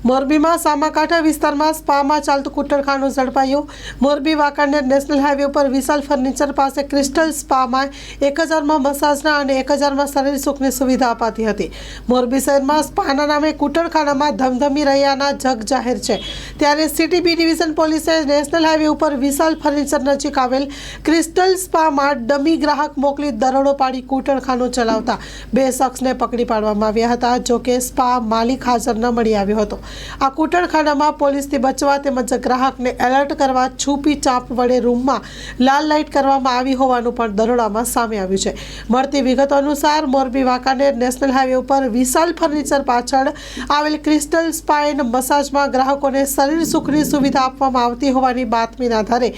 મોરબીમાં સામાકાંઠા વિસ્તારમાં સ્પામાં ચાલતું કૂટણખાનું ઝડપાયું। મોરબી વાંકાનેર નેશનલ હાઈવે ઉપર વિશાલ ફર્નિચર પાસે ક્રિસ્ટલ સ્પામાં 1000માં મસાજના અને 1000માં શરીર સુખની સુવિધા અપાતી હતી। મોરબી શહેરમાં સ્પાના નામે કૂટણખાનામાં ધમધમી રહ્યાના જગ જાહેર છે। ત્યારે સિટી બી ડિવિઝન પોલીસે નેશનલ હાઈવે ઉપર વિશાલ ફર્નિચર નજીક આવેલ ક્રિસ્ટલ સ્પામાં ડમી ગ્રાહક મોકલી દરોડો પાડી કૂટણખાનું ચલાવતા 2 શખ્સને પકડી પાડવામાં આવ્યા હતા। જોકે સ્પા માલિક હાજર ન મળી આવ્યો હતો। આ કૂટણખાનામાં પોલીસથી બચવા તેમજ ગ્રાહકને એલર્ટ કરવા છુપી ચાપ વડે રૂમમાં લાલ લાઇટ કરવામાં આવી હોવાનું પણ દરોડામાં સામે આવ્યું છે। મળતી વિગતો અનુસાર મોરબી વાંકાનેર નેશનલ હાઈવે ઉપર વિશાલ ફર્નિચર પાછળ આવેલ ક્રિસ્ટલ સ્પા એન્ડ મસાજમાં ગ્રાહકોને શરીર સુખની સુવિધા આપવામાં આવતી હોવાની બાતમીના આધારે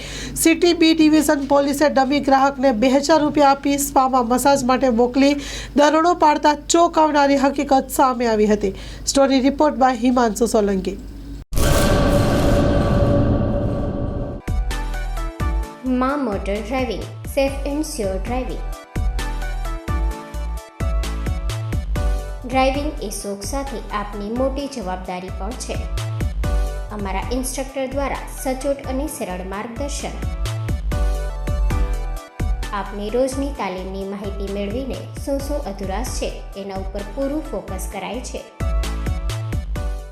સિટી બી ડિવિઝન પોલીસે ડમી ગ્રાહકને 2000 રૂપિયા આપી સ્પામાં મસાજ માટે મોકલી દરોડો પાડતા ચોંકાવનારી હકીકત સામે આવી હતી। Story report by Himanshu Solanki. માં motor driving, safe and sure driving. Driving એ શોખ સાથે આપની મોટી જવાબદારી પણ છે। અમારા ઇન્સ્ટ્રક્ટર દ્વારા સચોટ અને સરળ માર્ગદર્શન આપની રોજની તાલીમની માહિતી મેળવીને શું અધુરાશ છે એના ઉપર પૂરું ફોકસ કરાય છે।